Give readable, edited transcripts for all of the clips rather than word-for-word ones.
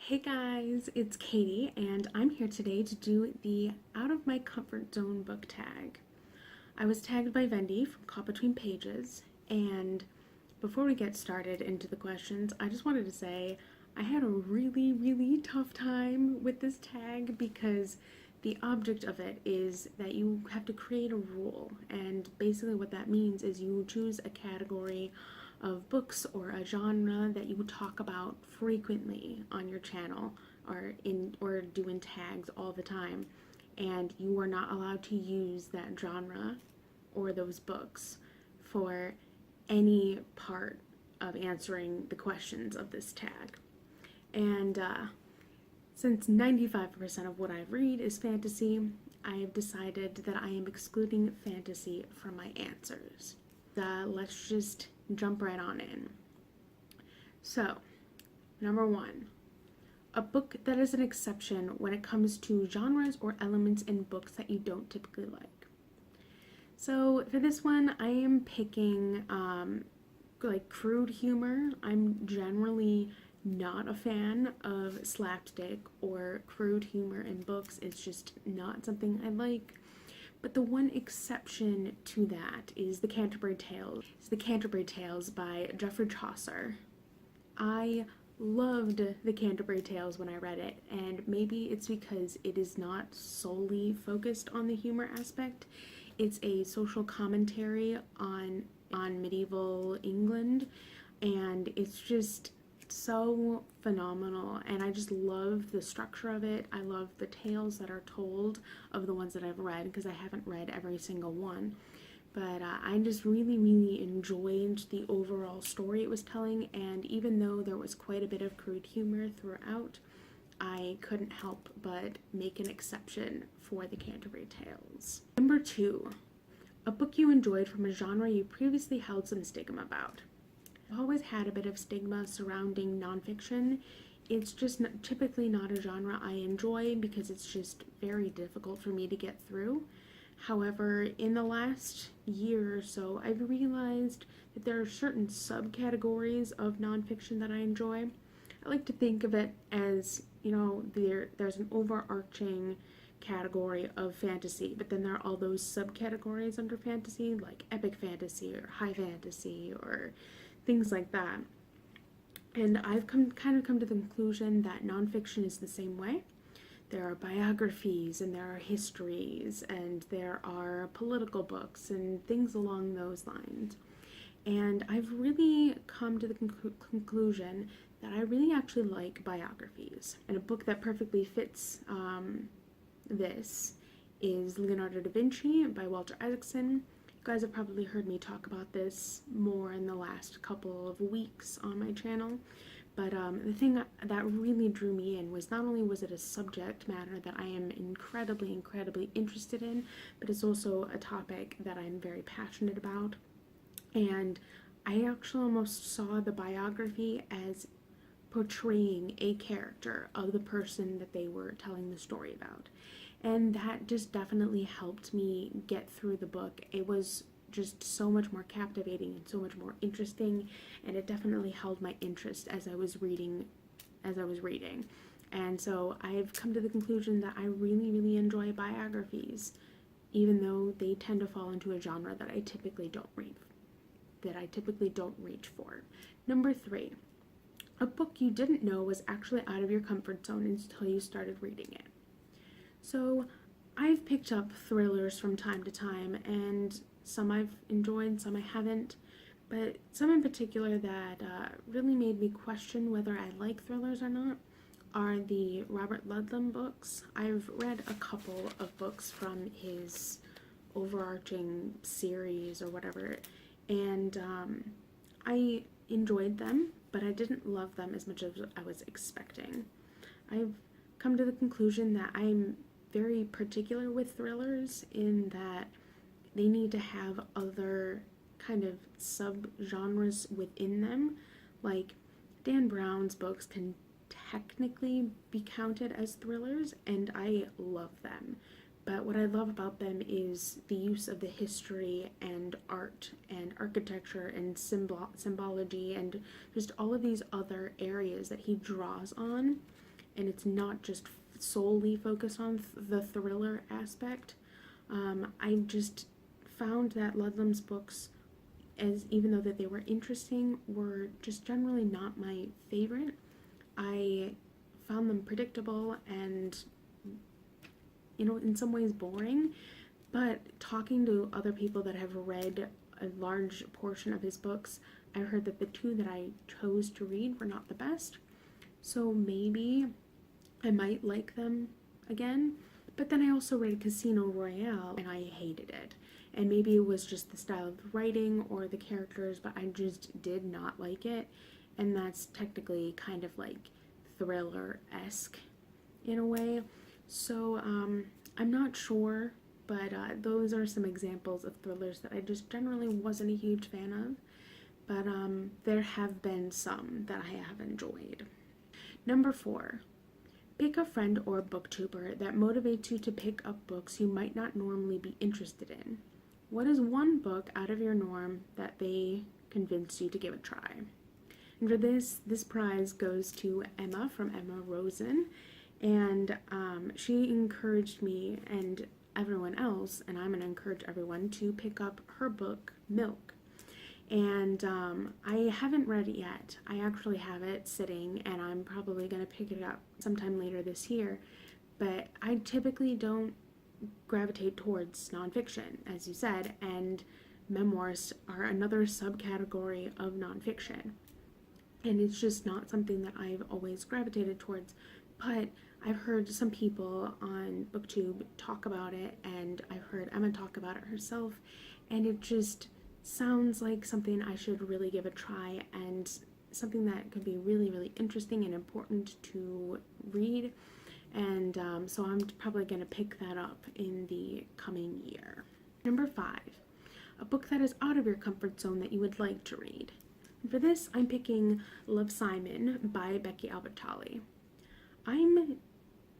Hey guys, it's Katie, and I'm here today to do the Out of My Comfort Zone book tag. I was tagged by Vendi from Caught Between Pages, and before we get started into the questions, I just wanted to say I had a really tough time with this tag because the object of it is that you have to create a rule, and basically what that means is you choose a category of books or a genre that you would talk about frequently on your channel or do in tags all the time, and you are not allowed to use that genre or those books for any part of answering the questions of this tag. And since 95% of what I read is fantasy, I have decided that I am excluding fantasy from my answers. Let's just jump right on in. So, number one, a book that is an exception when it comes to genres or elements in books that you don't typically like. So for this one, I am picking like crude humor. I'm generally not a fan of slapstick or crude humor in books. It's just not something I like. But the one exception to that is The Canterbury Tales. It's The Canterbury Tales by Geoffrey Chaucer. I loved The Canterbury Tales when I read it, and maybe it's because it is not solely focused on the humor aspect. It's a social commentary on medieval England, and it's just so phenomenal, and I just love the structure of it. I love the tales that are told of the ones that I've read, because I haven't read every single one, but I just really enjoyed the overall story it was telling, and even though there was quite a bit of crude humor throughout, I couldn't help but make an exception for The Canterbury Tales. Number two, a book you enjoyed from a genre you previously held some stigma about. I've always had a bit of stigma surrounding nonfiction. It's just typically not a genre I enjoy because it's just very difficult for me to get through. However, in the last year or so, I've realized that there are certain subcategories of nonfiction that I enjoy. I like to think of it as, there's an overarching category of fantasy, but then there are all those subcategories under fantasy, like epic fantasy or high fantasy or things like that. And I've come to the conclusion that nonfiction is the same way. There are biographies, and there are histories, and there are political books, and things along those lines. And I've really come to the conclusion that I really actually like biographies. And a book that perfectly fits this is Leonardo da Vinci by Walter Isaacson. You guys have probably heard me talk about this more in the last couple of weeks on my channel, but the thing that really drew me in was not only was it a subject matter that I am incredibly interested in, but it's also a topic that I'm very passionate about, and I actually almost saw the biography as portraying a character of the person that they were telling the story about. And that just definitely helped me get through the book. It was just so much more captivating and so much more interesting, and it definitely held my interest as I was reading. And so I've come to the conclusion that I really enjoy biographies, even though they tend to fall into a genre that I typically don't reach for. Number three, a book you didn't know was actually out of your comfort zone until you started reading it. So I've picked up thrillers from time to time, and some I've enjoyed, some I haven't, but some in particular that really made me question whether I like thrillers or not are the Robert Ludlum books. I've read a couple of books from his overarching series or whatever, and I enjoyed them, but I didn't love them as much as I was expecting. I've come to the conclusion that I'm very particular with thrillers in that they need to have other kind of sub-genres within them. Like, Dan Brown's books can technically be counted as thrillers, and I love them. But what I love about them is the use of the history and art and architecture and symbology and just all of these other areas that he draws on and it's not just solely focused on the thriller aspect. I just found that Ludlum's books, as even though that they were interesting, were just generally not my favorite. I found them predictable and, in some ways boring, but talking to other people that have read a large portion of his books, I heard that the two that I chose to read were not the best. So maybe I might like them again. But then I also read Casino Royale and I hated it. And maybe it was just the style of the writing or the characters, but I just did not like it. And that's technically kind of like thriller-esque in a way. So I'm not sure, but those are some examples of thrillers that I just generally wasn't a huge fan of. But there have been some that I have enjoyed. Number 4, pick a friend or booktuber that motivates you to pick up books you might not normally be interested in. What is one book out of your norm that they convinced you to give a try? And for this prize goes to Emma from Emma Rosen, and she encouraged me and everyone else, and I'm going to encourage everyone to pick up her book, Milk. And I haven't read it yet. I actually have it sitting, and I'm probably going to pick it up sometime later this year. But I typically don't gravitate towards nonfiction, as you said, and memoirs are another subcategory of nonfiction. And it's just not something that I've always gravitated towards. But I've heard some people on BookTube talk about it, and I've heard Emma talk about it herself, and it just sounds like something I should really give a try, and something that could be really, really interesting and important to read. And so I'm probably going to pick that up in the coming year. Number 5, a book that is out of your comfort zone that you would like to read. And for this, I'm picking Love, Simon by Becky Albertalli. I'm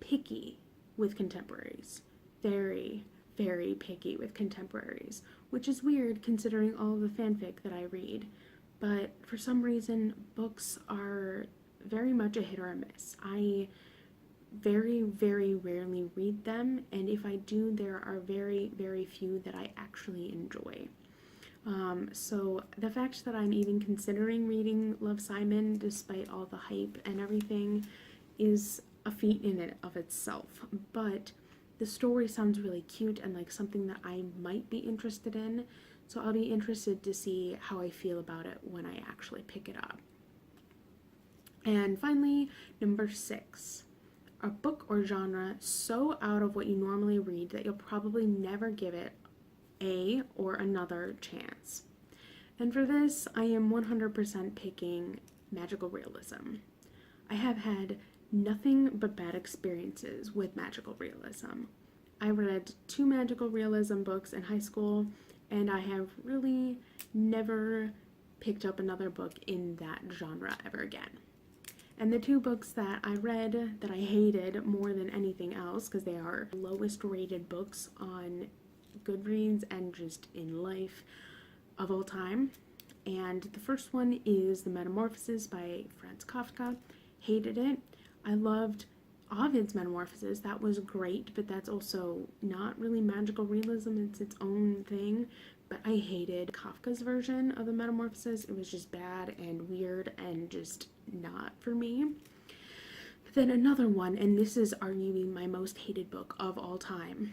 picky with contemporaries. Very, very picky with contemporaries, which is weird considering all the fanfic that I read. But for some reason, books are very much a hit or a miss. I very, very rarely read them, and if I do, there are very, very few that I actually enjoy. So the fact that I'm even considering reading Love, Simon, despite all the hype and everything, is a feat in and of itself. But the story sounds really cute and like something that I might be interested in, so I'll be interested to see how I feel about it when I actually pick it up. And finally, number 6, a book or genre so out of what you normally read that you'll probably never give it a or another chance. And for this, I am 100% picking magical realism. I have had nothing but bad experiences with magical realism. I read 2 magical realism books in high school, and I have really never picked up another book in that genre ever again. And the 2 books that I read that I hated more than anything else, because they are lowest rated books on Goodreads and just in life of all time. And the first one is The Metamorphoses by Franz Kafka. Hated it. I loved Ovid's Metamorphoses. That was great, but that's also not really magical realism. It's its own thing. But I hated Kafka's version of The Metamorphoses. It was just bad and weird and just not for me. But then another one, and this is arguably my most hated book of all time.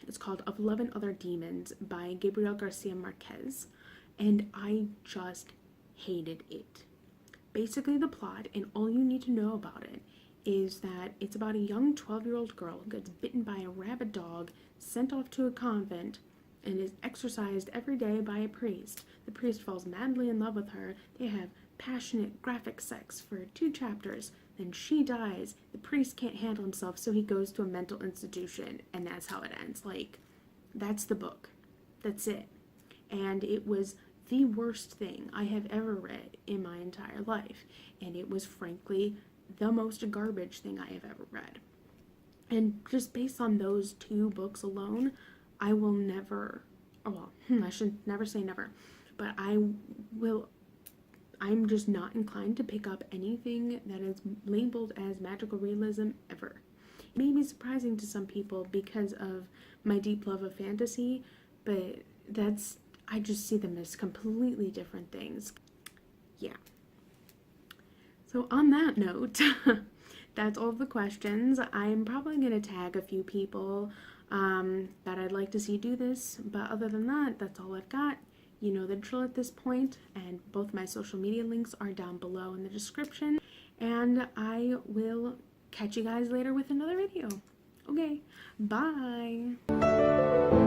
It's called Of Love and Other Demons by Gabriel Garcia Marquez, and I just hated it. Basically, the plot, and all you need to know about it, is that it's about a young 12-year-old girl who gets bitten by a rabid dog, sent off to a convent, and is exorcised every day by a priest. The priest falls madly in love with her. They have passionate, graphic sex for 2 chapters. Then she dies. The priest can't handle himself, so he goes to a mental institution, and that's how it ends. Like, that's the book. That's it. And it was the worst thing I have ever read in my entire life. And it was, frankly, the most garbage thing I have ever read. And just based on those 2 books alone, I will never, I should never say never, but I I'm just not inclined to pick up anything that is labeled as magical realism ever. It may be surprising to some people because of my deep love of fantasy, but I just see them as completely different things. Yeah. So on that note, that's all of the questions. I'm probably going to tag a few people that I'd like to see do this, but other than that, that's all I've got. You know the drill at this point, and both my social media links are down below in the description, and I will catch you guys later with another video. Okay, bye!